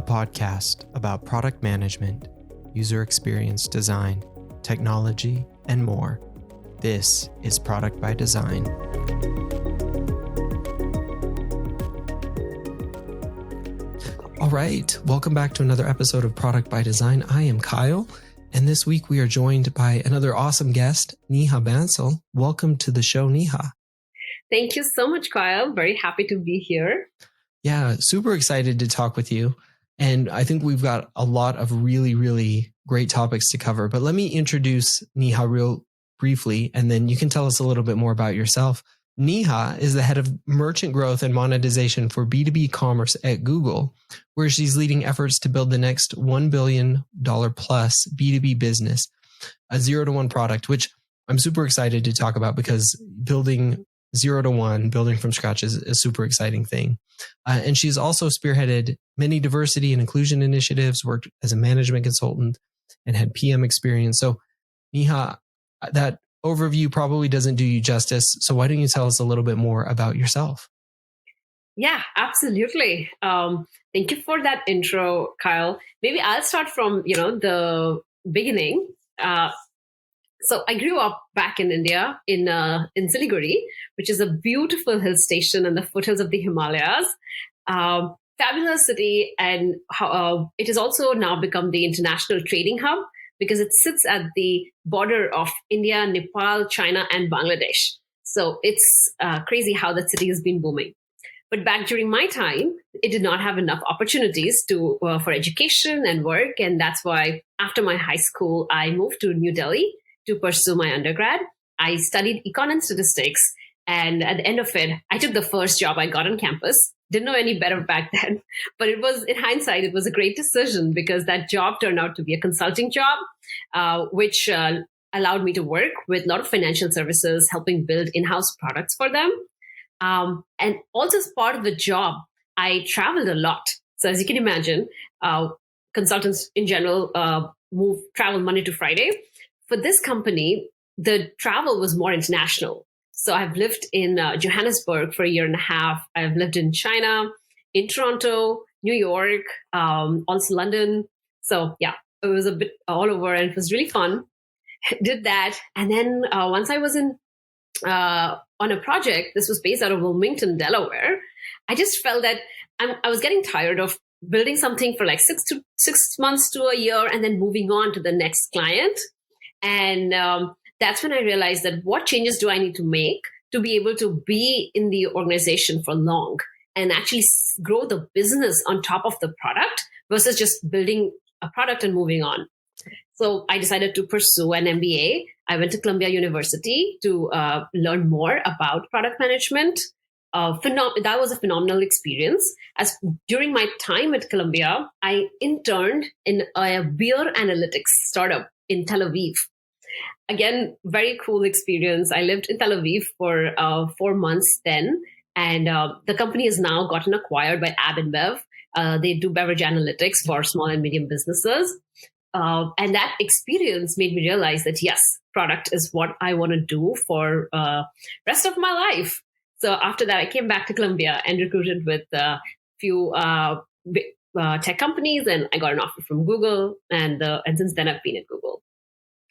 a podcast about product management, user experience design, technology, and more. This is Product by Design. All right, welcome back to another episode of Product by Design. I am Kyle, and this week we are joined by another awesome guest, Neha Bansal. Welcome to the show, Neha. Thank you so much, Kyle. Very happy to be here. Yeah, super excited to talk with you. And I think we've got a lot of really great topics to cover. But let me introduce Neha real briefly, and then you can tell us a little bit more about yourself. Neha is the head of merchant growth and monetization for B2B commerce at Google, where she's leading efforts to build the next $1 billion plus B2B business, a 0-to-1 product, which I'm super excited to talk about because building 0-to-1, building from scratch is a super exciting thing. And she's also spearheaded many diversity and inclusion initiatives, worked as a management consultant, and had PM experience. So Neha, that overview probably doesn't do you justice. So why don't you tell us a little bit more about yourself? Yeah, absolutely. Thank you for that intro, Kyle. Maybe I'll start from, the beginning. So I grew up back in India in Siliguri, which is a beautiful hill station in the foothills of the Himalayas. Fabulous city, and it has also now become the international trading hub because it sits at the border of India, Nepal, China, and Bangladesh. So it's crazy how that city has been booming. But back during my time, it did not have enough opportunities for education and work. And that's why after my high school, I moved to New Delhi to pursue my undergrad. I studied econ and statistics. And at the end of it, I took the first job I got on campus. Didn't know any better back then. But it was, in hindsight, it was a great decision because that job turned out to be a consulting job, which allowed me to work with a lot of financial services, helping build in-house products for them. And also as part of the job, I traveled a lot. So as you can imagine, consultants in general travel Monday to Friday. For this company, the travel was more international. So I've lived in Johannesburg for a year and a half. I've lived in China, in Toronto, New York, also London. So yeah, it was a bit all over and it was really fun. Did that. And then once I was on a project, this was based out of Wilmington, Delaware. I just felt that I was getting tired of building something for like 6 months to a year and then moving on to the next client. And that's when I realized that what changes do I need to make to be able to be in the organization for long and actually grow the business on top of the product versus just building a product and moving on. So I decided to pursue an MBA. I went to Columbia University to learn more about product management. That was a phenomenal experience. As during my time at Columbia, I interned in a beer analytics startup in Tel Aviv. Again, very cool experience. I lived in Tel Aviv for 4 months then, and the company has now gotten acquired by Ab InBev. They do beverage analytics for small and medium businesses. And that experience made me realize that, yes, product is what I want to do for rest of my life. So after that, I came back to Columbia and recruited with a few big, tech companies, and I got an offer from Google, and since then I've been at Google.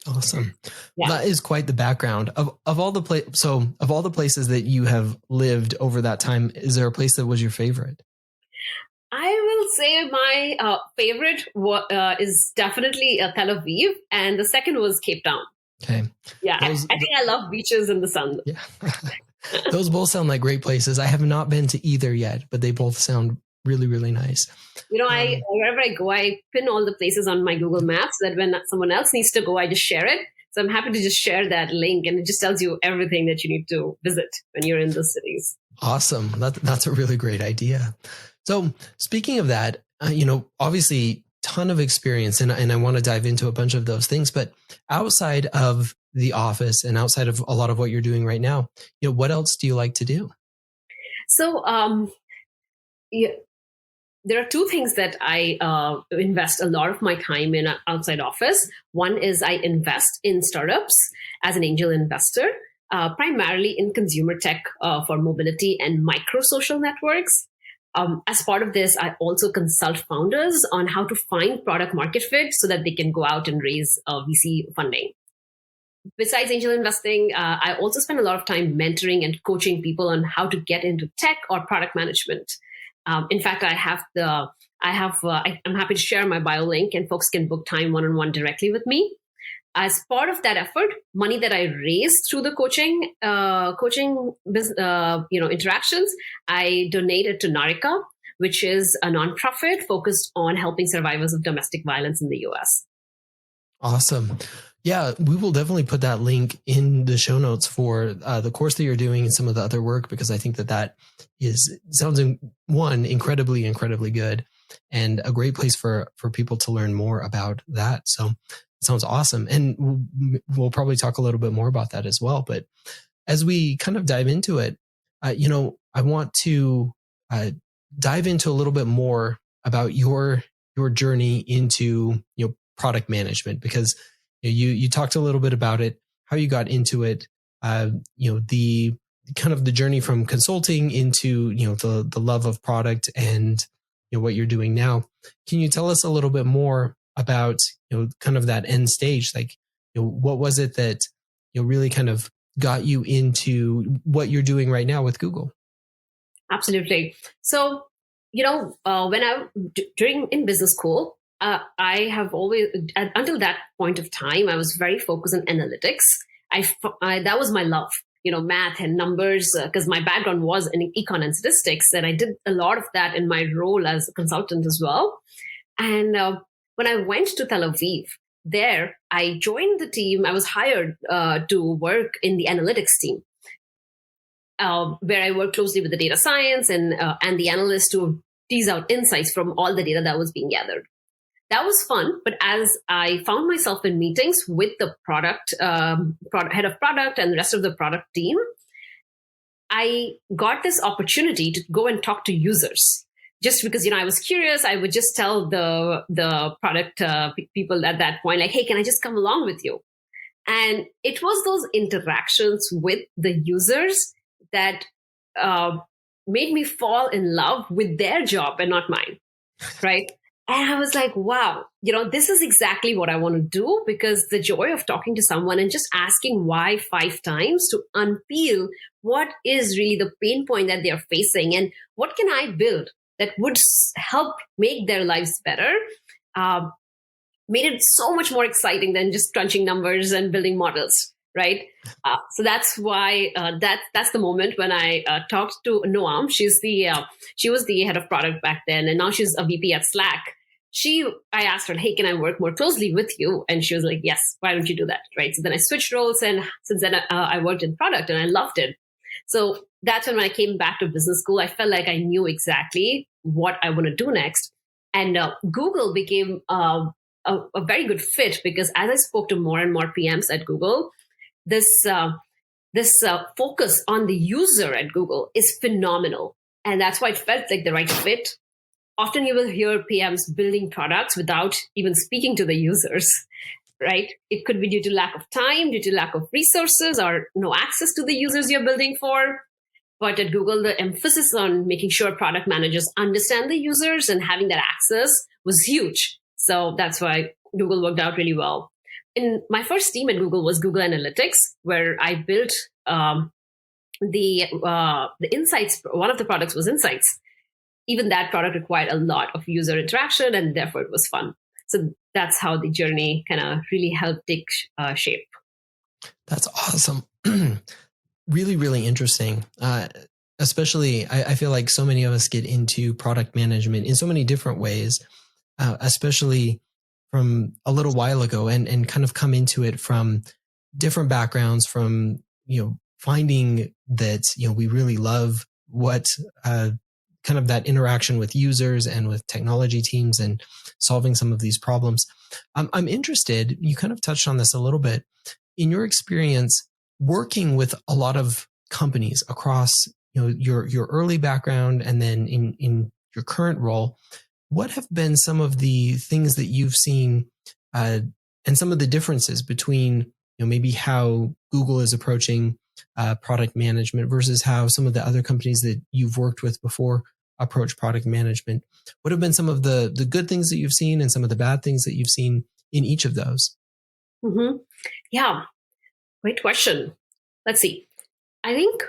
Awesome. Yeah. That is quite the background of all the places that you have lived over that time. Is there a place that was your favorite? I will say my favorite is definitely Tel Aviv, and the second was Cape Town. Okay. Yeah, I think I love beaches in the sun. Yeah. Those both sound like great places. I have not been to either yet, but they both sound really nice. Wherever I go, I pin all the places on my Google Maps that when someone else needs to go, I just share it. So I'm happy to just share that link, and it just tells you everything that you need to visit when you're in those cities. Awesome. That's a really great idea. So speaking of that, obviously ton of experience, and I want to dive into a bunch of those things, but outside of the office and outside of a lot of what you're doing right now, what else do you like to do? So, there are two things that I invest a lot of my time in outside office. One is I invest in startups as an angel investor, primarily in consumer tech for mobility and micro social networks. As part of this, I also consult founders on how to find product market fit so that they can go out and raise VC funding. Besides angel investing, I also spend a lot of time mentoring and coaching people on how to get into tech or product management. In fact, I'm happy to share my bio link, and folks can book time one-on-one directly with me. As part of that effort, money that I raised through the coaching interactions, I donated to Narika, which is a nonprofit focused on helping survivors of domestic violence in the U.S. Awesome. Yeah, we will definitely put that link in the show notes for the course that you're doing and some of the other work, because I think that sounds incredibly, incredibly good, and a great place for people to learn more about that. So it sounds awesome. And we'll probably talk a little bit more about that as well. But as we kind of dive into it, I want to dive into a little bit more about your journey into product management, because you talked a little bit about it, how you got into it, the kind of the journey from consulting into the love of product and what you're doing now. Can you tell us a little bit more about kind of that end stage? Like, what was it that really kind of got you into what you're doing right now with Google? Absolutely. So in business school, I have always, until that point of time, I was very focused on analytics. That was my love, math and numbers, because my background was in econ and statistics, and I did a lot of that in my role as a consultant as well. And when I went to Tel Aviv, there I joined the team. I was hired to work in the analytics team, where I worked closely with the data science and the analysts to tease out insights from all the data that was being gathered. That was fun, but as I found myself in meetings with the product head of product and the rest of the product team, I got this opportunity to go and talk to users. Just because I was curious, I would just tell the product people at that point, like, "Hey, can I just come along with you?" And it was those interactions with the users that made me fall in love with their job and not mine, right? And I was like, wow, this is exactly what I want to do, because the joy of talking to someone and just asking why 5 times to unpeel what is really the pain point that they're facing and what can I build that would help make their lives better, made it so much more exciting than just crunching numbers and building models, right? So that's why that's the moment when I talked to Noam. She was the head of product back then, and now she's a VP at Slack. I asked her, "Hey, can I work more closely with you?" And she was like, "Yes, why don't you do that?" Right. So then I switched roles, and since then I worked in product and I loved it. So that's when I came back to business school, I felt like I knew exactly what I want to do next. And Google became a very good fit, because as I spoke to more and more PMs at Google, this focus on the user at Google is phenomenal. And that's why it felt like the right fit. Often you will hear PMs building products without even speaking to the users, right? It could be due to lack of time, due to lack of resources, or no access to the users you're building for. But at Google, the emphasis on making sure product managers understand the users and having that access was huge. So that's why Google worked out really well. In my first team at Google was Google Analytics, where I built the Insights. One of the products was Insights. Even that product required a lot of user interaction, and therefore it was fun. So that's how the journey kind of really helped take shape. That's awesome. Really, really interesting. Especially, I feel like so many of us get into product management in so many different ways, especially from a little while ago, and kind of come into it from different backgrounds, from, finding that, we really love what kind of that interaction with users and with technology teams and solving some of these problems. I'm interested, you kind of touched on this a little bit, in your experience working with a lot of companies across your early background and then in your current role. What have been some of the things that you've seen and some of the differences between maybe how Google is approaching product management versus how some of the other companies that you've worked with before approach product management. What have been some of the good things that you've seen and some of the bad things that you've seen in each of those? Mm-hmm. Yeah, great question. Let's see. I think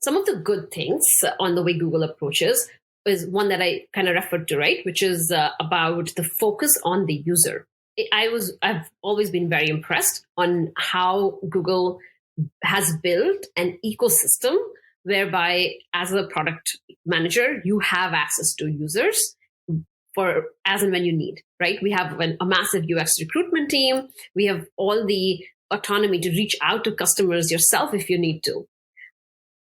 some of the good things on the way Google approaches is one that I kind of referred to, right? Which is about the focus on the user. I've always been very impressed on how Google has built an ecosystem whereby, as a product manager, you have access to users for as and when you need, right? We have a massive UX recruitment team. We have all the autonomy to reach out to customers yourself if you need to.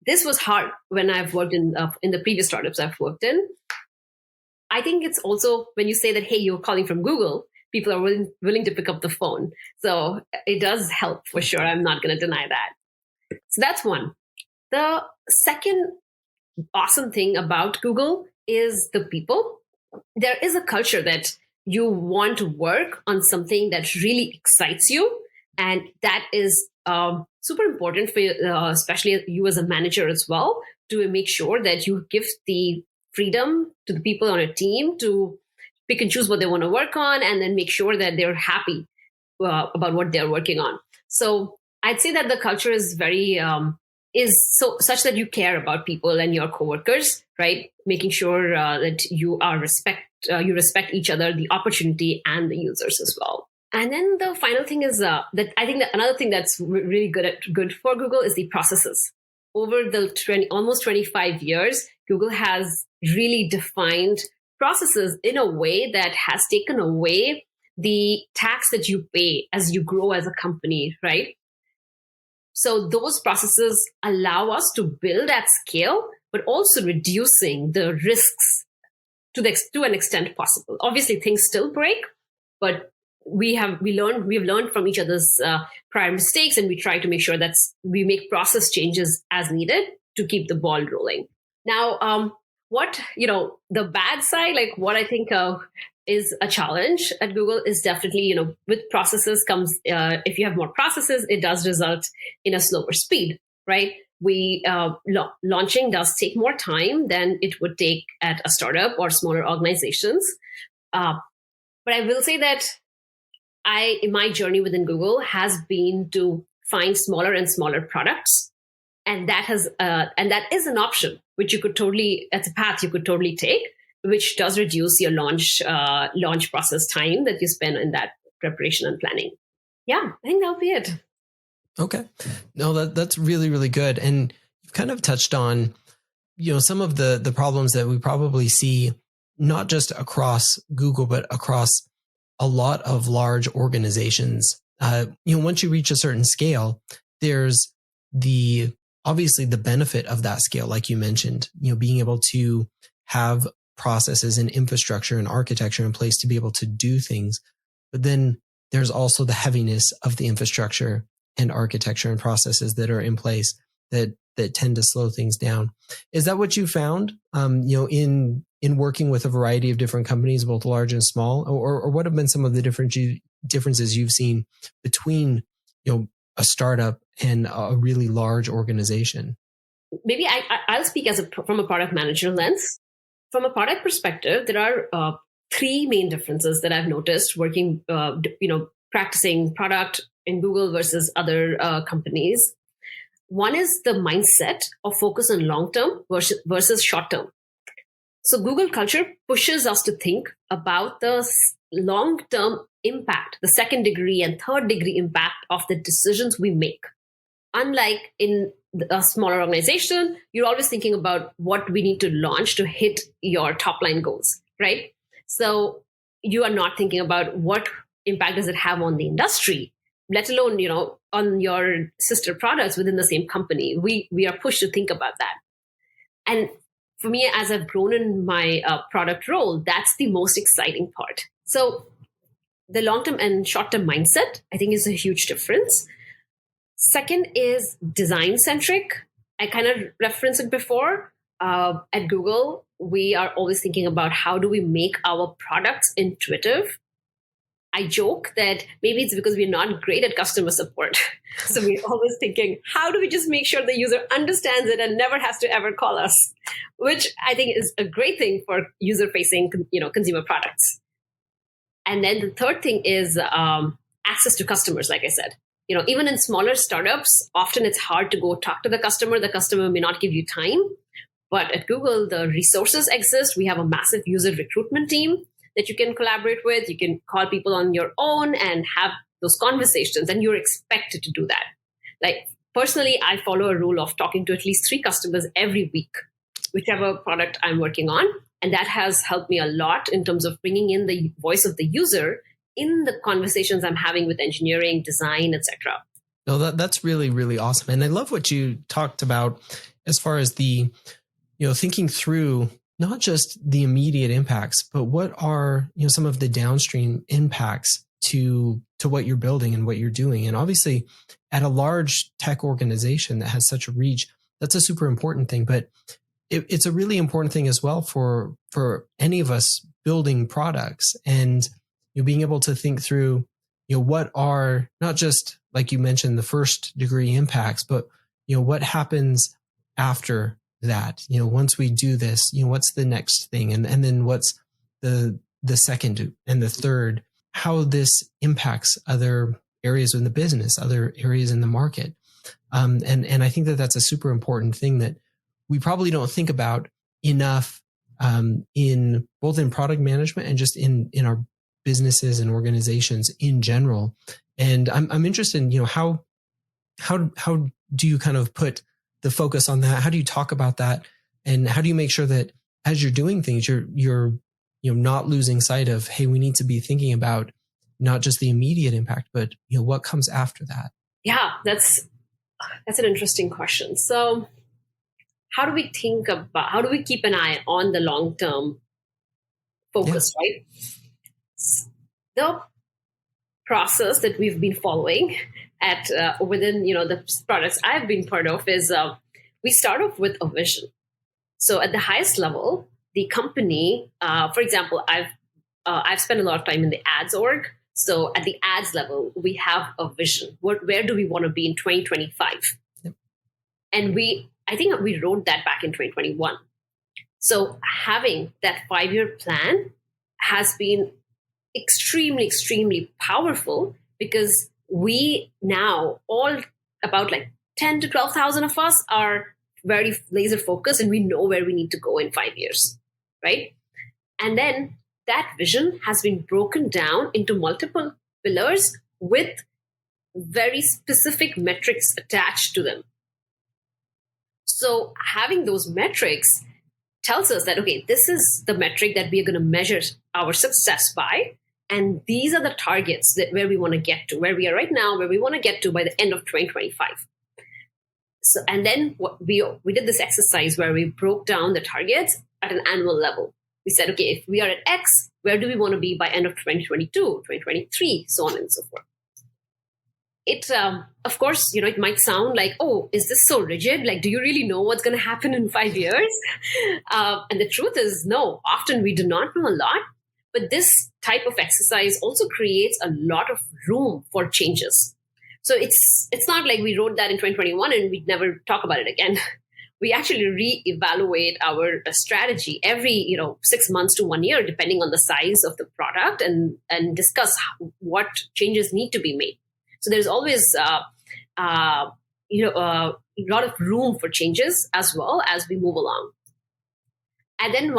This was hard when I've worked in the previous startups I've worked in. I think it's also when you say that, hey, you're calling from Google, people are willing to pick up the phone. So it does help for sure. I'm not going to deny that. So that's one. The second awesome thing about Google is the people. There is a culture that you want to work on something that really excites you. And that is super important for especially you as a manager as well, to make sure that you give the freedom to the people on a team to pick and choose what they want to work on, and then make sure that they're happy about what they're working on. So I'd say that the culture is very such that you care about people and your coworkers, right? Making sure that you respect each other, the opportunity, and the users as well. And then the final thing is that I think that another thing that's really good for Google is the processes. Over the almost 25 years, Google has really defined processes in a way that has taken away the tax that you pay as you grow as a company, right? So those processes allow us to build at scale, but also reducing the risks to an extent possible. Obviously, things still break, but we've learned from each other's prior mistakes, and we try to make sure that we make process changes as needed to keep the ball rolling. Now, the bad side, like what I think is a challenge at Google is definitely, with processes comes, if you have more processes, it does result in a slower speed, right? Launching does take more time than it would take at a startup or smaller organizations. But I will say that my journey within Google has been to find smaller and smaller products. And that is an option, which that's a path you could totally take, which does reduce your launch process time that you spend in that preparation and planning. Yeah, I think that'll be it. Okay. No, that's really, really good. And you've kind of touched on, some of the problems that we probably see, not just across Google, but across a lot of large organizations. Once you reach a certain scale, there's obviously the benefit of that scale, like you mentioned, being able to have processes and infrastructure and architecture in place to be able to do things. But then there's also the heaviness of the infrastructure and architecture and processes that are in place that tend to slow things down. Is that what you found, in working with a variety of different companies, both large and small, or what have been some of the differences you've seen between, a startup and a really large organization? Maybe I'll speak from a product manager lens. From a product perspective, there are three main differences that I've noticed working, practicing product in Google versus other companies. One is the mindset of focus on long-term versus short-term. So Google culture pushes us to think about the long-term impact, the second degree and third degree impact of the decisions we make. Unlike in a smaller organization, you're always thinking about what we need to launch to hit your top line goals, right? So you are not thinking about what impact does it have on the industry, let alone, on your sister products within the same company. We are pushed to think about that. And for me, as I've grown in my product role, that's the most exciting part. So the long-term and short-term mindset, I think, is a huge difference. Second is design-centric. I kind of referenced it before. At Google, we are always thinking about how do we make our products intuitive. I joke that maybe it's because we're not great at customer support. So we're always thinking, how do we just make sure the user understands it and never has to ever call us? Which I think is a great thing for user-facing, consumer products. And then the third thing is access to customers, like I said. Even in smaller startups, often it's hard to go talk to the customer. The customer may not give you time. But at Google, the resources exist. We have a massive user recruitment team that you can collaborate with. You can call people on your own and have those conversations, and you're expected to do that. Like personally, I follow a rule of talking to at least 3 customers every week, whichever product I'm working on. And that has helped me a lot in terms of bringing in the voice of the user in the conversations I'm having with engineering, design, etc. No, that's really, really awesome. And I love what you talked about as far as the, thinking through not just the immediate impacts, but what are, some of the downstream impacts to what you're building and what you're doing. And obviously at a large tech organization that has such a reach, that's a super important thing. But it's a really important thing as well for any of us building products, and being able to think through, what are not just, like you mentioned, the first degree impacts, but what happens after that. Once we do this, what's the next thing, and then what's the second and the third, how this impacts other areas in the business, other areas in the market. And I think that that's a super important thing that we probably don't think about enough in both in product management and just in our businesses and organizations in general. And I'm interested in, how do you kind of put the focus on that? How do you talk about that? And how do you make sure that as you're doing things, you're not losing sight of, hey, we need to be thinking about not just the immediate impact, but what comes after that? Yeah, that's an interesting question. So how do we keep an eye on the long-term focus, right? The process that we've been following at within the products I've been part of is we start off with a vision. So at the highest level, the company, for example, I've spent a lot of time in the ads org. So at the ads level, we have a vision. Where do we want to be in 2025? Yep. And I think we wrote that back in 2021. So having that 5-year plan has been extremely, extremely powerful, because we now all about like 10 to 12,000 of us are very laser focused, and we know where we need to go in 5 years, right? And then that vision has been broken down into multiple pillars with very specific metrics attached to them. So having those metrics tells us that, okay, this is the metric that we are going to measure our success by. And these are the targets where we want to get to, where we are right now, where we want to get to by the end of 2025. So, and then we did this exercise where we broke down the targets at an annual level. We said, okay, if we are at X, where do we want to be by end of 2022, 2023, so on and so forth. It, of course, it might sound like, oh, is this so rigid? Like, do you really know what's going to happen in 5 years? And the truth is, no, often we do not know a lot. But this type of exercise also creates a lot of room for changes. So it's not like we wrote that in 2021 and we'd never talk about it again. We actually reevaluate our strategy every 6 months to 1 year, depending on the size of the product, and discuss what changes need to be made. So there's always a lot of room for changes as well as we move along. And then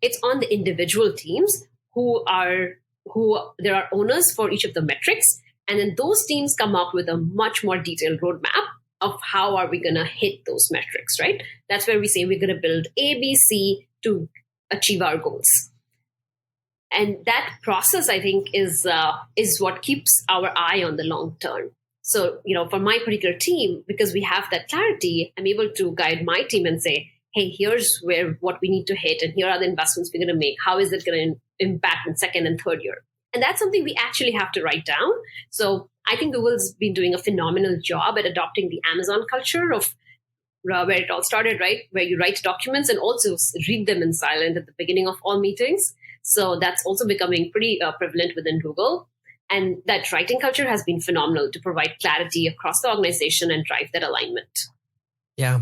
it's on the individual teams who there are owners for each of the metrics. And then those teams come up with a much more detailed roadmap of how are we going to hit those metrics, right? That's where we say we're going to build A, B, C to achieve our goals. And that process, I think, is what keeps our eye on the long term. So, for my particular team, because we have that clarity, I'm able to guide my team and say, hey, here's what we need to hit, and here are the investments we're going to make. How is it going to impact in second and third year? And that's something we actually have to write down. So I think Google's been doing a phenomenal job at adopting the Amazon culture of where it all started, right? Where you write documents and also read them in silent at the beginning of all meetings. So that's also becoming pretty prevalent within Google. And that writing culture has been phenomenal to provide clarity across the organization and drive that alignment. Yeah.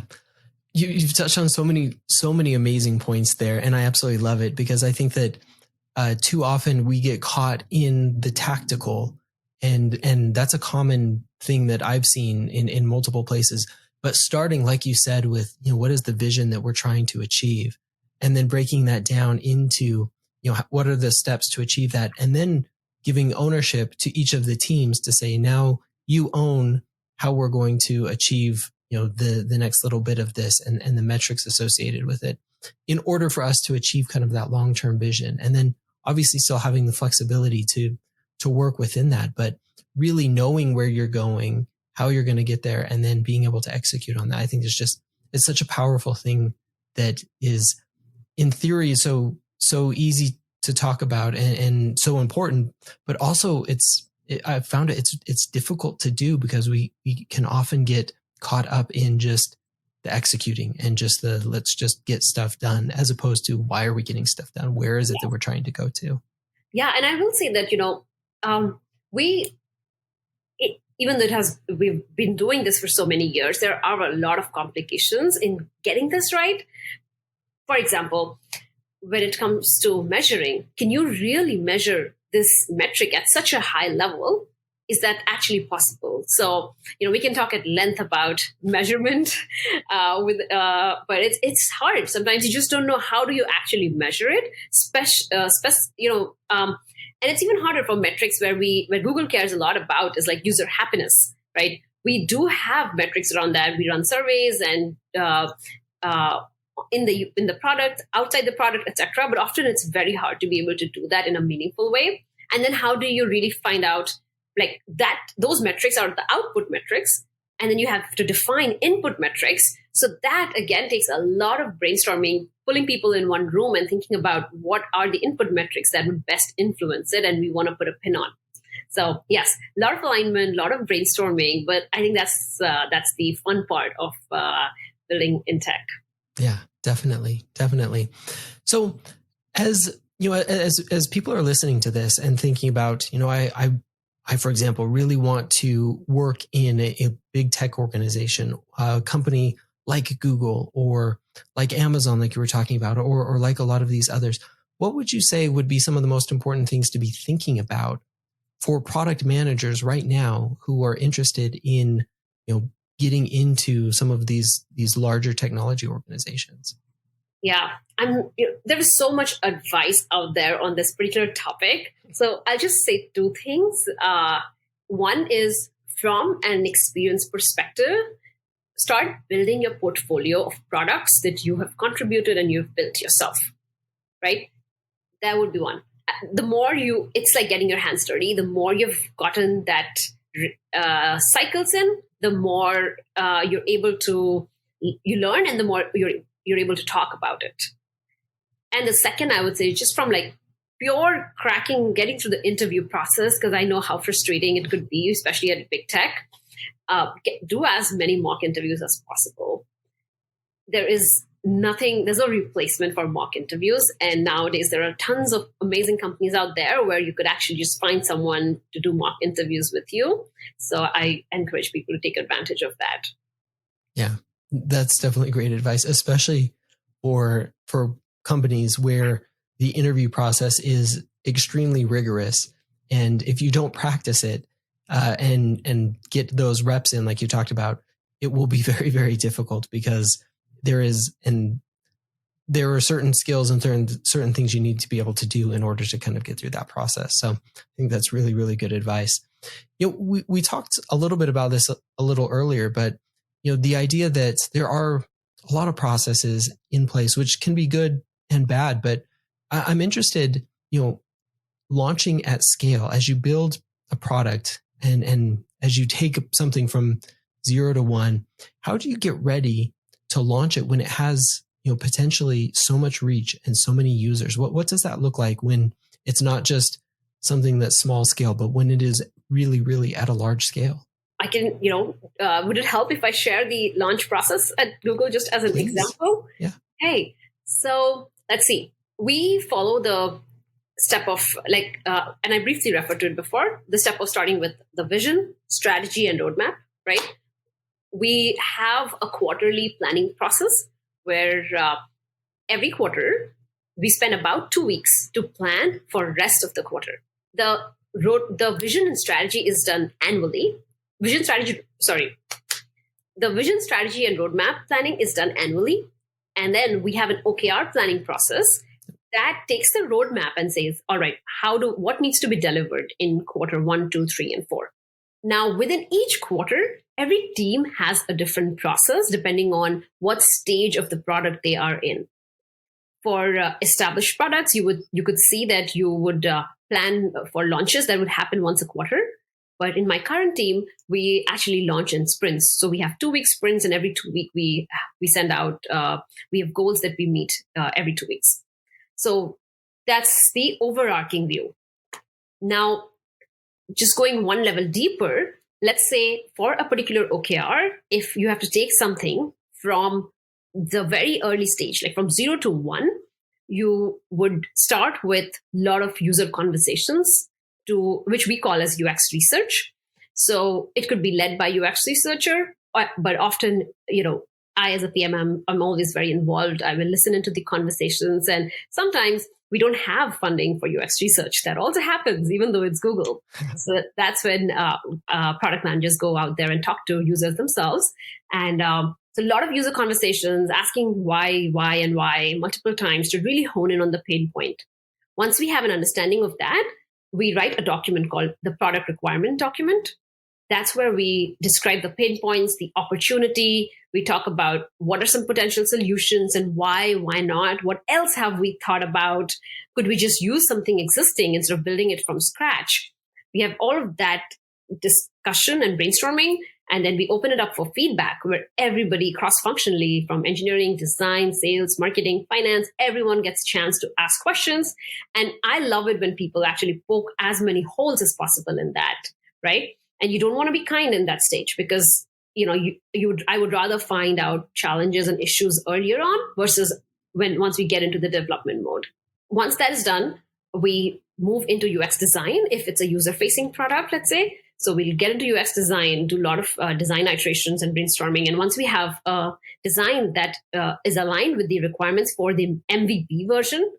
You've touched on so many amazing points there. And I absolutely love it, because I think that too often we get caught in the tactical, and that's a common thing that I've seen in multiple places. But starting, like you said, with, what is the vision that we're trying to achieve, and then breaking that down into, what are the steps to achieve that, and then giving ownership to each of the teams to say, now you own how we're going to achieve, the next little bit of this, and the metrics associated with it, in order for us to achieve kind of that long-term vision. And then obviously still having the flexibility to work within that, but really knowing where you're going, how you're going to get there, and then being able to execute on that. I think it's such a powerful thing that is, in theory, so easy to talk about and so important, but also I've found it's difficult to do, because we can often get caught up in just the executing and just let's just get stuff done, as opposed to why are we getting stuff done? Where is it that we're trying to go to? Yeah. And I will say that, even though we've been doing this for so many years, there are a lot of complications in getting this right. For example, when it comes to measuring, can you really measure this metric at such a high level? Is that actually possible? So, we can talk at length about measurement, but it's hard. Sometimes you just don't know how do you actually measure it. And it's even harder for metrics where Google cares a lot about is like user happiness, right? We do have metrics around that. We run surveys and in the product, outside the product, etc. But often it's very hard to be able to do that in a meaningful way. And then how do you really find out like that? Those metrics are the output metrics, and then you have to define input metrics. So that again takes a lot of brainstorming, pulling people in one room and thinking about what are the input metrics that would best influence it, and we want to put a pin on. So yes, a lot of alignment, a lot of brainstorming, but I think that's the fun part of building in tech. Yeah, definitely. So as as people are listening to this and thinking about, I, for example, really want to work in a big tech organization, a company like Google or like Amazon, like you were talking about, or like a lot of these others, what would you say would be some of the most important things to be thinking about for product managers right now who are interested in, getting into some of these larger technology organizations? Yeah, there is so much advice out there on this particular topic. So I'll just say two things. One is, from an experience perspective, start building your portfolio of products that you have contributed and you've built yourself, right? That would be one. The more it's like getting your hands dirty. The more you've gotten that cycles in, the more you're able to you learn, and the more you're able to talk about it. And the second, I would say, just from like pure cracking, getting through the interview process, because I know how frustrating it could be, especially at big tech. Do as many mock interviews as possible. There's no replacement for mock interviews. And nowadays there are tons of amazing companies out there where you could actually just find someone to do mock interviews with you. So I encourage people to take advantage of that. Yeah, that's definitely great advice, especially for companies where the interview process is extremely rigorous. And if you don't practice it and get those reps in, like you talked about, it will be very, very difficult, because there are certain skills and certain things you need to be able to do in order to kind of get through that process. So I think that's really, really good advice. We talked a little bit about this a little earlier, but the idea that there are a lot of processes in place, which can be good and bad, but I'm interested, launching at scale, as you build a product and as you take something from 0 to 1, how do you get ready to launch it when it has, potentially so much reach and so many users? What does that look like when it's not just something that's small scale, but when it is really, really at a large scale? I can, would it help if I share the launch process at Google just as an Please. example? Yeah. Hey, so let's see. We follow the step of and I briefly referred to it before, the step of starting with the vision, strategy, and roadmap, right? We have a quarterly planning process where every quarter we spend about 2 weeks to plan for rest of the quarter. The vision and strategy is done annually. The vision, strategy, and roadmap planning is done annually. And then we have an OKR planning process that takes the roadmap and says, all right, what needs to be delivered in quarter 1, 2, 3, and 4? Now, within each quarter, every team has a different process depending on what stage of the product they are in. For established products, you could see that you would plan for launches that would happen once a quarter. But in my current team, we actually launch in sprints. So we have 2-week sprints, and every 2 week we send out. We have goals that we meet every 2 weeks. So that's the overarching view. Now, just going one level deeper, let's say for a particular OKR, if you have to take something from the very early stage, like from 0 to 1, you would start with a lot of user conversations, which we call as UX research. So it could be led by UX researcher, but often, I as a PM, I'm always very involved. I will listen into the conversations, and sometimes we don't have funding for UX research. That also happens, even though it's Google. So that's when product managers go out there and talk to users themselves. And so a lot of user conversations, asking why, and why multiple times to really hone in on the pain point. Once we have an understanding of that, we write a document called the product requirement document. That's where we describe the pain points, the opportunity. We talk about what are some potential solutions and why not? What else have we thought about? Could we just use something existing instead of building it from scratch? We have all of that discussion and brainstorming, and then we open it up for feedback where everybody cross-functionally, from engineering, design, sales, marketing, finance, everyone gets a chance to ask questions. And I love it when people actually poke as many holes as possible in that, right? And you don't want to be kind in that stage because, I would rather find out challenges and issues earlier on versus once we get into the development mode. Once that is done, we move into UX design. If it's a user-facing product, let's say, so we'll get into UX design, do a lot of design iterations and brainstorming. And once we have a design that is aligned with the requirements for the MVP version,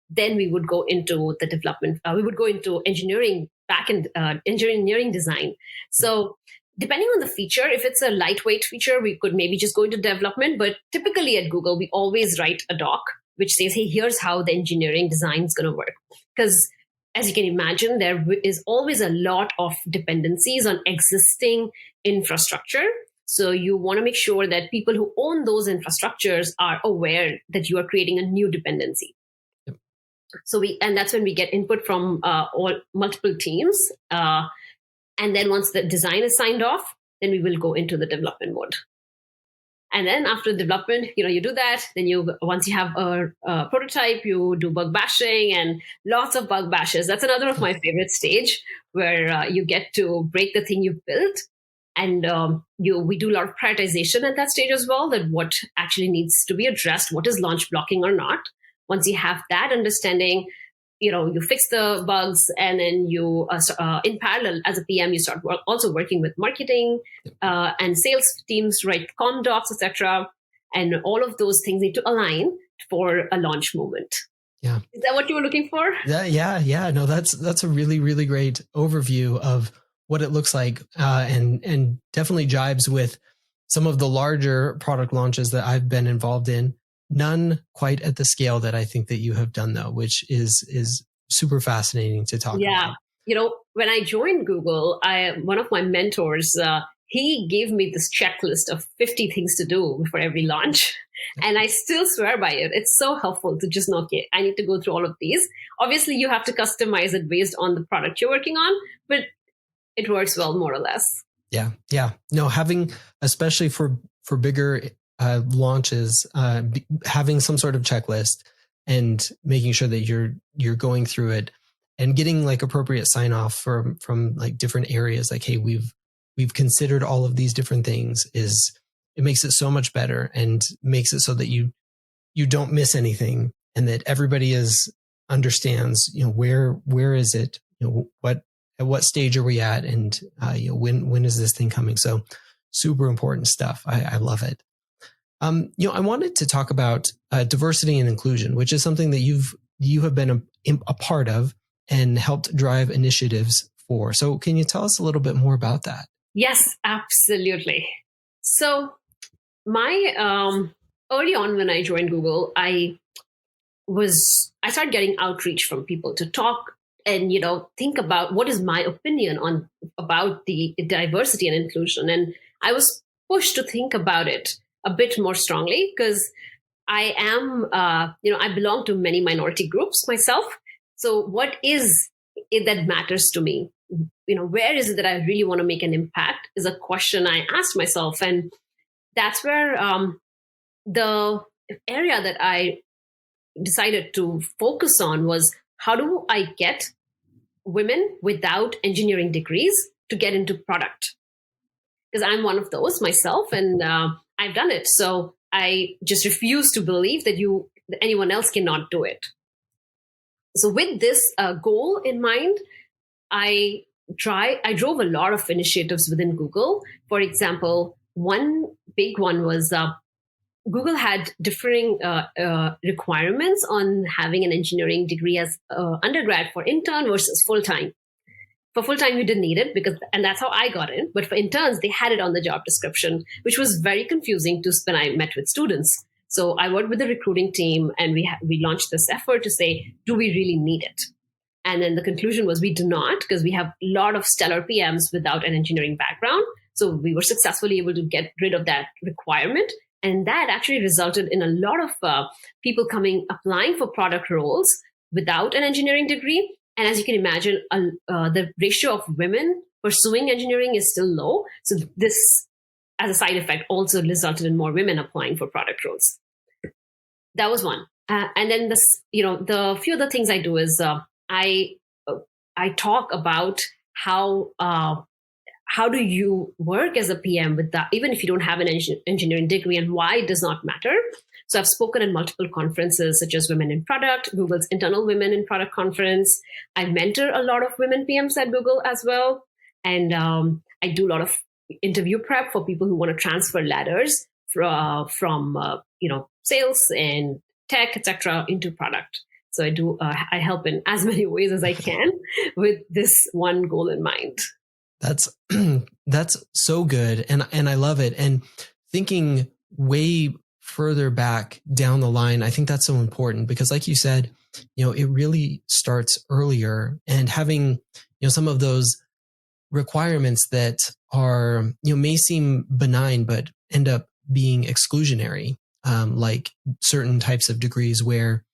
then we would go into the development. We would go into engineering, backend engineering design. So depending on the feature, if it's a lightweight feature, we could maybe just go into development. But typically at Google, we always write a doc which says, hey, here's how the engineering design is going to work. Because as you can imagine, there is always a lot of dependencies on existing infrastructure. So you want to make sure that people who own those infrastructures are aware that you are creating a new dependency. Yep. And that's when we get input from multiple teams. And then once the design is signed off, then we will go into the development mode. And then after development, you do that. Then once you have a prototype, you do bug bashing and lots of bug bashes. That's another of my favorite stage where you get to break the thing you've built. And we do a lot of prioritization at that stage as well, that what actually needs to be addressed, what is launch blocking or not. Once you have that understanding, you fix the bugs, and then you, in parallel, as a PM, you start also working with marketing and sales teams, write comm docs, etc. And all of those things need to align for a launch moment. Yeah. Is that what you were looking for? Yeah. No, that's a really, really great overview of what it looks like, and definitely jibes with some of the larger product launches that I've been involved in. None quite at the scale that I think that you have done, though, which is super fascinating to talk about. Yeah. When I joined Google, one of my mentors, he gave me this checklist of 50 things to do before every launch. And I still swear by it. It's so helpful to just know, okay, I need to go through all of these. Obviously, you have to customize it based on the product you're working on, but it works well, more or less. Yeah. No, having, especially for bigger launches, having some sort of checklist and making sure that you're going through it and getting like appropriate sign off from like different areas. Like, hey, we've considered all of these different things. It makes it so much better and makes it so that you don't miss anything, and that everybody is understands, where is it, at what stage are we at, and when is this thing coming? So super important stuff. I love it. I wanted to talk about diversity and inclusion, which is something that you have been a part of and helped drive initiatives for. So can you tell us a little bit more about that? Yes, absolutely. So my early on when I joined Google, I started getting outreach from people to talk and think about what is my opinion about the diversity and inclusion. And I was pushed to think about it a bit more strongly because I am I belong to many minority groups myself. So what is it that matters to me? Where is it that I really want to make an impact is a question I asked myself. And that's where the area that I decided to focus on was, how do I get women without engineering degrees to get into product? Because I'm one of those myself, and I've done it. So I just refuse to believe that anyone else cannot do it. So with this goal in mind, I drove a lot of initiatives within Google. For example, one big one was Google had differing requirements on having an engineering degree as undergrad for intern versus full-time. For full-time, you didn't need it and that's how I got in. But for interns, they had it on the job description, which was very confusing when I met with students. So I worked with the recruiting team, and we launched this effort to say, do we really need it? And then the conclusion was we do not, because we have a lot of stellar PMs without an engineering background. So we were successfully able to get rid of that requirement. And that actually resulted in a lot of people applying for product roles without an engineering degree. And as you can imagine, the ratio of women pursuing engineering is still low. So this, as a side effect, also resulted in more women applying for product roles. That was one. And then the few other things I do is I talk about how do you work as a PM with that, even if you don't have an engineering degree, and why it does not matter. So I've spoken at multiple conferences, such as Women in Product, Google's internal Women in Product conference. I mentor a lot of women PMs at Google as well. And I do a lot of interview prep for people who want to transfer ladders from sales and tech, etc., into product. So I help in as many ways as I can with this one goal in mind. That's so good. And I love it. And thinking way further back down the line, I think that's so important because, like you said, it really starts earlier, and having, some of those requirements that are, may seem benign, but end up being exclusionary, like certain types of degrees where,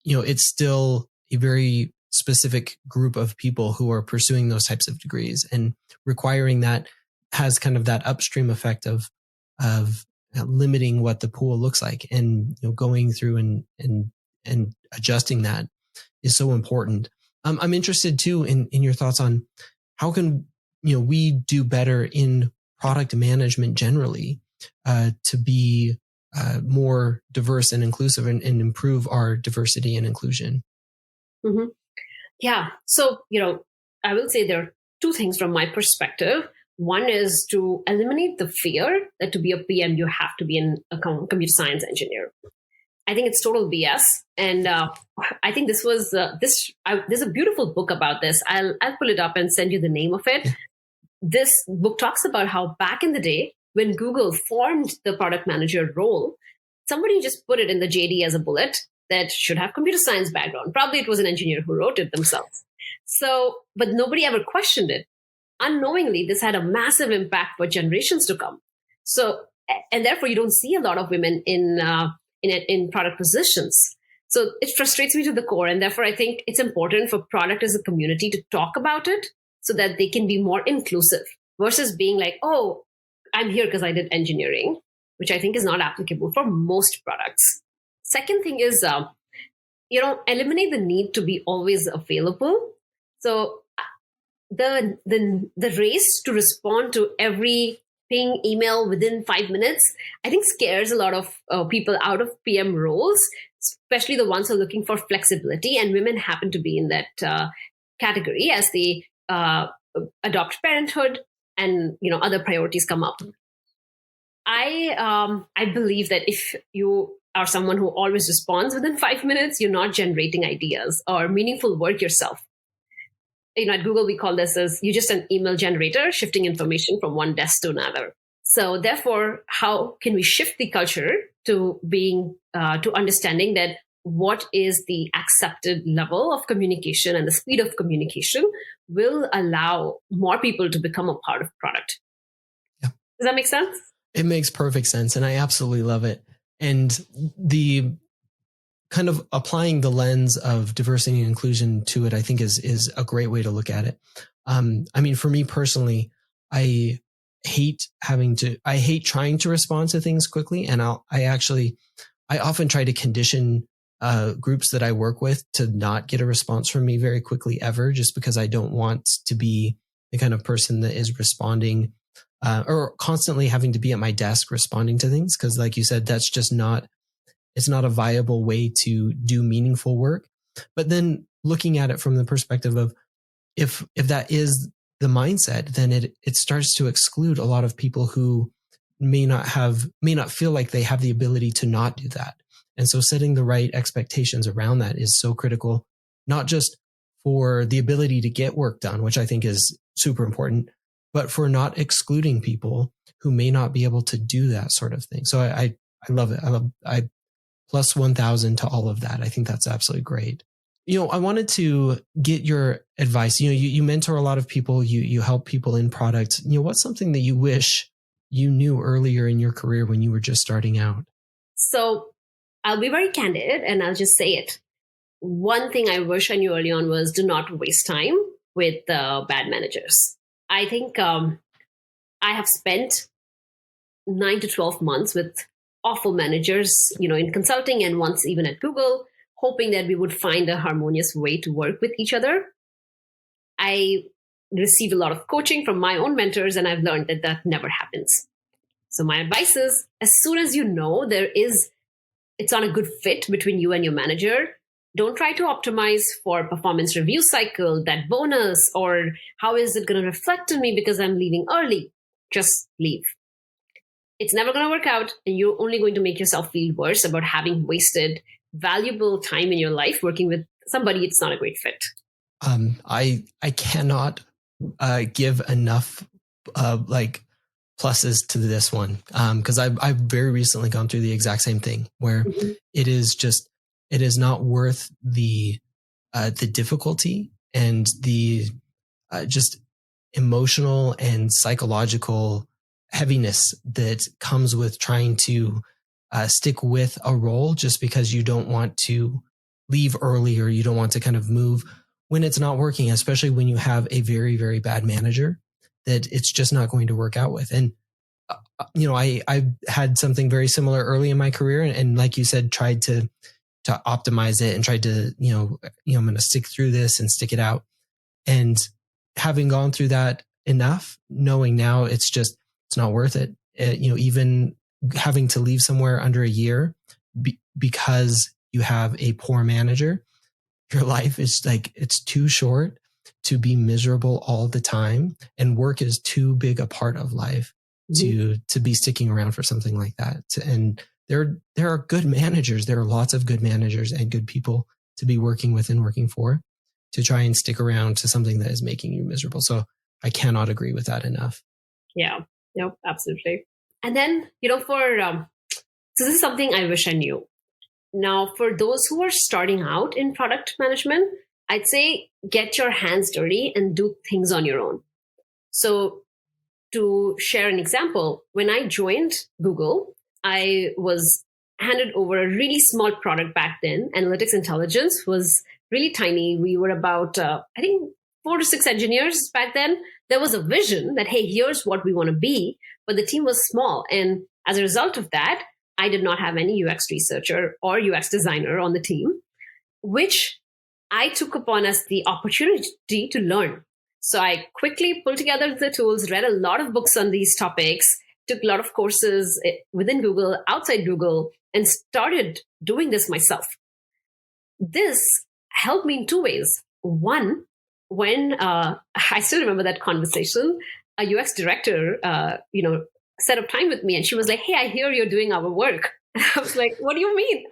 it's still a very specific group of people who are pursuing those types of degrees, and requiring that has kind of that upstream effect of limiting what the pool looks like, and going through and adjusting that is so important. I'm interested too in your thoughts on how can we do better in product management generally to be more diverse and inclusive, and improve our diversity and inclusion. Mm-hmm. Yeah. So, I will say there are two things from my perspective. One is to eliminate the fear that to be a PM, you have to be a computer science engineer. I think it's total BS. And I think this was, there's a beautiful book about this. I'll pull it up and send you the name of it. Yeah. This book talks about how back in the day, when Google formed the product manager role, somebody just put it in the JD as a bullet that should have computer science background. Probably it was an engineer who wrote it themselves. So, but nobody ever questioned it. Unknowingly, this had a massive impact for generations to come. So, and therefore you don't see a lot of women in product positions. So it frustrates me to the core. And therefore I think it's important for product as a community to talk about it so that they can be more inclusive versus being like, oh, I'm here because I did engineering, which I think is not applicable for most products. Second thing is, eliminate the need to be always available. So the race to respond to every ping email within 5 minutes, I think scares a lot of people out of PM roles especially the ones who are looking for flexibility, and women happen to be in that category as they adopt parenthood and other priorities come up. I believe that if you are someone who always responds within 5 minutes, you're not generating ideas or meaningful work yourself. At Google, we call this as you're just an email generator shifting information from one desk to another. So therefore, how can we shift the culture to being to understanding that what is the accepted level of communication and the speed of communication will allow more people to become a part of product. Yeah. Does that make sense? It makes perfect sense. And I absolutely love it. And the kind of applying the lens of diversity and inclusion to it, I think is a great way to look at it. I mean, for me personally, I hate trying to respond to things quickly. And I often try to condition groups that I work with to not get a response from me very quickly ever, just because I don't want to be the kind of person that is responding or constantly having to be at my desk responding to things. Cause like you said, that's just it's not a viable way to do meaningful work. But then looking at it from the perspective of if that is the mindset, then it starts to exclude a lot of people who may not feel like they have the ability to not do that. And so setting the right expectations around that is so critical, not just for the ability to get work done, which I think is super important, but for not excluding people who may not be able to do that sort of thing. So I love it. I plus 1,000 to all of that. I think that's absolutely great. I wanted to get your advice. You mentor a lot of people, you help people in product. What's something that you wish you knew earlier in your career when you were just starting out? So I'll be very candid and I'll just say it. One thing I wish I knew early on was do not waste time with bad managers. I think I have spent 9 to 12 months with awful managers, in consulting and once even at Google, hoping that we would find a harmonious way to work with each other. I received a lot of coaching from my own mentors, and I've learned that never happens. So my advice is, as soon as it's not a good fit between you and your manager, don't try to optimize for performance review cycle, that bonus, or how is it going to reflect on me because I'm leaving early. Just leave. It's never going to work out, and you're only going to make yourself feel worse about having wasted valuable time in your life working with somebody it's not a great fit. I cannot give enough pluses to this one because I've very recently gone through the exact same thing where it is not worth the difficulty and the just emotional and psychological heaviness that comes with trying to stick with a role just because you don't want to leave early or you don't want to kind of move when it's not working, especially when you have a very, very bad manager that it's just not going to work out with. And, I had something very similar early in my career and like you said, tried to optimize it and tried to, I'm going to stick through this and stick it out. And having gone through that enough, knowing now it's not worth it. Even having to leave somewhere under a year because you have a poor manager, your life is it's too short to be miserable all the time. And work is too big a part of life to be sticking around for something like that. And there are good managers. There are lots of good managers and good people to be working with and working for to try and stick around to something that is making you miserable. So I cannot agree with that enough. Yeah, no, absolutely. And then, so this is something I wish I knew. Now, for those who are starting out in product management, I'd say get your hands dirty and do things on your own. So to share an example, when I joined Google, I was handed over a really small product back then. Analytics intelligence was really tiny. We were about, I think, 4 to 6 engineers back then. There was a vision that, hey, here's what we want to be, but the team was small. And as a result of that, I did not have any UX researcher or UX designer on the team, which I took upon as the opportunity to learn. So I quickly pulled together the tools, read a lot of books on these topics, took a lot of courses within Google, outside Google, and started doing this myself. This helped me in two ways. One, when I still remember that conversation, a UX director, set up time with me, and she was like, "Hey, I hear you're doing our work." And I was like, "What do you mean?"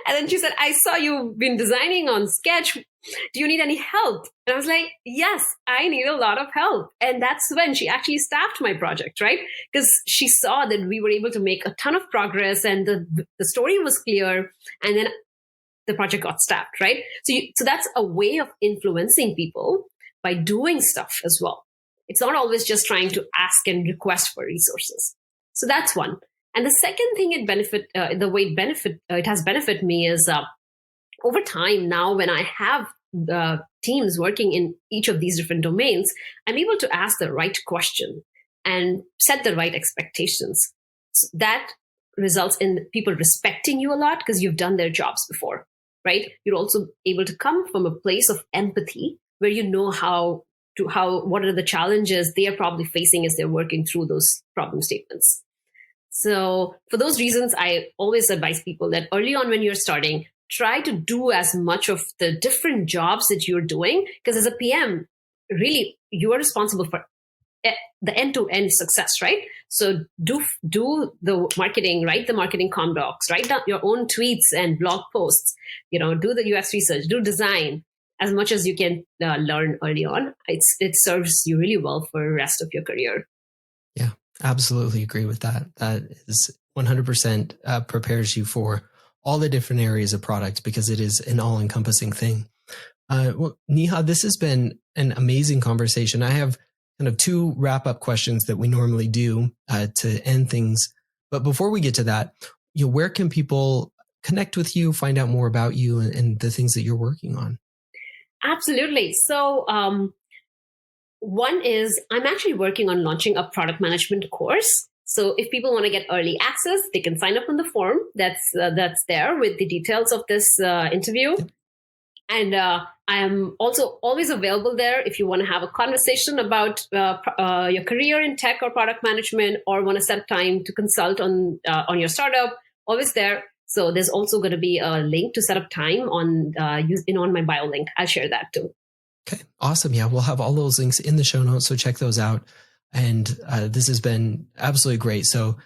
And then she said, "I saw you've been designing on Sketch. Do you need any help?" And I was like, "Yes, I need a lot of help." And that's when she actually staffed my project, right? Because she saw that we were able to make a ton of progress, and the story was clear. And then the project got staffed, right? So that's a way of influencing people by doing stuff as well. It's not always just trying to ask and request for resources. So that's one. And the second thing the way it has benefit me is over time now, when I have teams working in each of these different domains, I'm able to ask the right question and set the right expectations. So that results in people respecting you a lot because you've done their jobs before, right? You're also able to come from a place of empathy where you know what are the challenges they are probably facing as they're working through those problem statements. So for those reasons, I always advise people that early on when you're starting, try to do as much of the different jobs that you're doing, because as a PM, really, you are responsible for the end-to-end success, right? So do the marketing, write the marketing comm docs, write down your own tweets and blog posts, do the UX research, do design as much as you can learn early on. It serves you really well for the rest of your career. Yeah, absolutely agree with that. That is 100% prepares you for all the different areas of product because it is an all-encompassing thing. Well, Neha, this has been an amazing conversation. I have kind of two wrap-up questions that we normally do to end things. But before we get to that, where can people connect with you, find out more about you and the things that you're working on? Absolutely. So one is I'm actually working on launching a product management course. So if people want to get early access, they can sign up on the form that's there with the details of this interview. And I am also always available there if you want to have a conversation about your career in tech or product management, or want to set time to consult on your startup. Always there. So there's also going to be a link to set up time on my bio link. I'll share that too. Okay, awesome. Yeah, we'll have all those links in the show notes, so check those out. And this has been absolutely great. So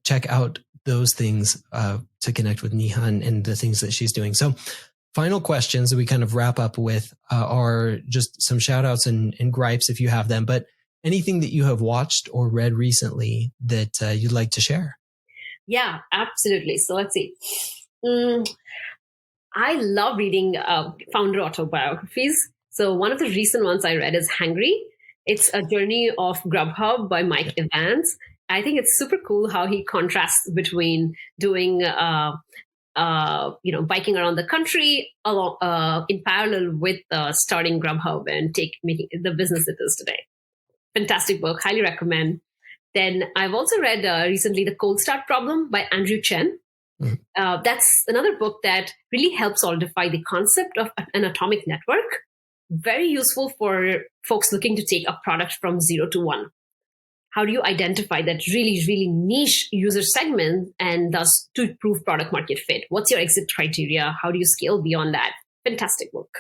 check out those things to connect with Neha and the things that she's doing. So final questions that we kind of wrap up with are just some shout outs and gripes if you have them, but anything that you have watched or read recently that you'd like to share. Yeah, absolutely. So let's see. I love reading founder autobiographies. So one of the recent ones I read is Hangry. It's a journey of Grubhub by Mike Evans. I think it's super cool how he contrasts between doing, biking around the country in parallel with starting Grubhub and making the business it is today. Fantastic book, highly recommend. Then I've also read recently The Cold Start Problem by Andrew Chen. That's another book that really helps solidify the concept of an atomic network. Very useful for folks looking to take a product from 0 to 1. How do you identify that really, really niche user segment and thus to prove product market fit? What's your exit criteria? How do you scale beyond that? Fantastic book.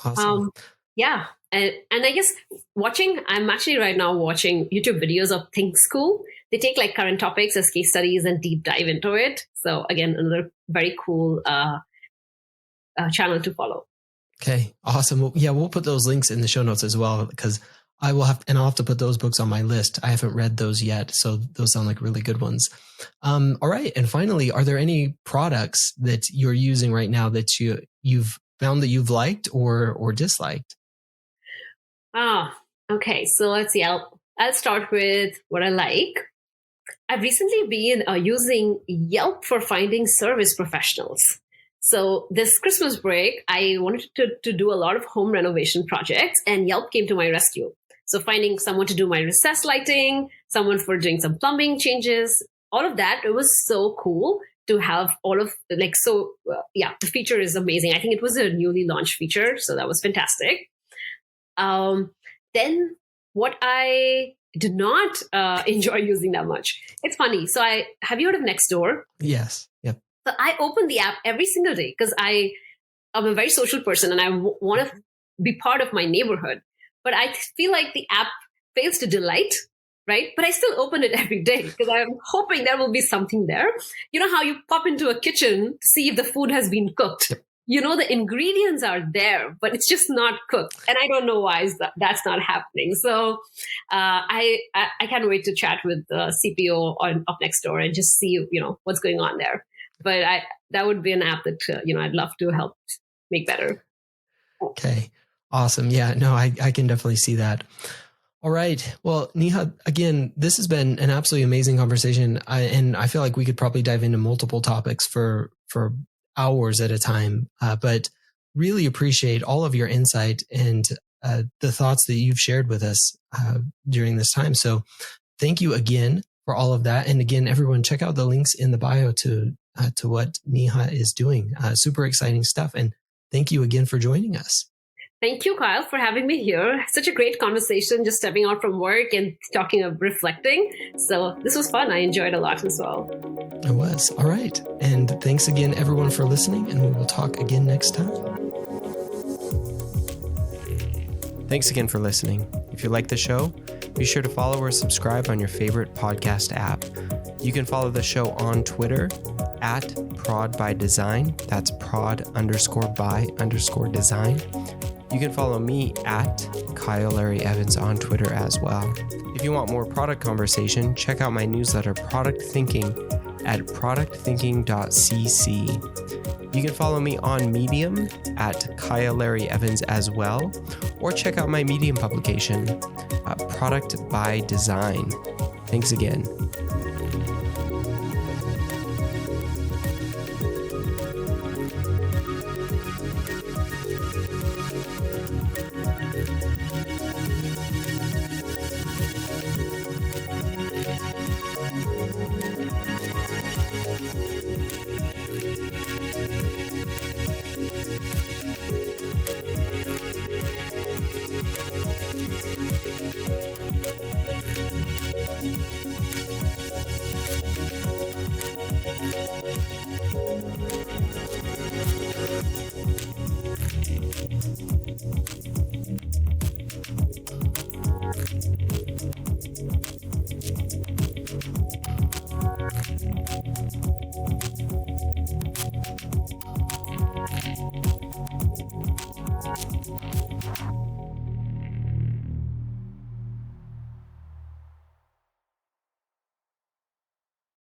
Awesome. Yeah. And I guess I'm actually right now watching YouTube videos of Think School. They take like current topics as case studies and deep dive into it. So again, another very cool channel to follow. Okay, awesome. Well, yeah, we'll put those links in the show notes as well, because I'll have to put those books on my list. I haven't read those yet, so those sound like really good ones. All right, and finally, are there any products that you're using right now that you've found that you've liked or disliked? Okay. So let's see. I'll start with what I like. I've recently been using Yelp for finding service professionals. So this Christmas break, I wanted to do a lot of home renovation projects, and Yelp came to my rescue. So finding someone to do my recessed lighting, someone for doing some plumbing changes, all of that, it was so cool to have all of the feature is amazing. I think it was a newly launched feature, so that was fantastic. Then what I did not enjoy using that much. It's funny. So have you heard of Nextdoor? Yes. Yep. So I open the app every single day because I'm a very social person and I want to be part of my neighborhood. But I feel like the app fails to delight, right? But I still open it every day because I'm hoping there will be something there. You know how you pop into a kitchen to see if the food has been cooked. You know, the ingredients are there, but it's just not cooked. And I don't know why that's not happening. So I can't wait to chat with the CPO up next door and just see, what's going on there. But that would be an app that, I'd love to help make better. Okay. Awesome. Yeah, no, I can definitely see that. All right. Well, Neha, again, this has been an absolutely amazing conversation. And I feel like we could probably dive into multiple topics for hours at a time, but really appreciate all of your insight and the thoughts that you've shared with us during this time. So thank you again for all of that. And again, everyone, check out the links in the bio to what Neha is doing. Super exciting stuff. And thank you again for joining us. Thank you, Kyle, for having me here. Such a great conversation, just stepping out from work and talking of reflecting. So this was fun. I enjoyed a lot as well. It was. All right. And thanks again, everyone, for listening. And we will talk again next time. Thanks again for listening. If you like the show, be sure to follow or subscribe on your favorite podcast app. You can follow the show on Twitter at prod_by_design. That's prod_by_design. You can follow me at Kyle Larry Evans on Twitter as well. If you want more product conversation, check out my newsletter, Product Thinking, at productthinking.cc. You can follow me on Medium at Kyle Larry Evans as well, or check out my Medium publication, Product by Design. Thanks again.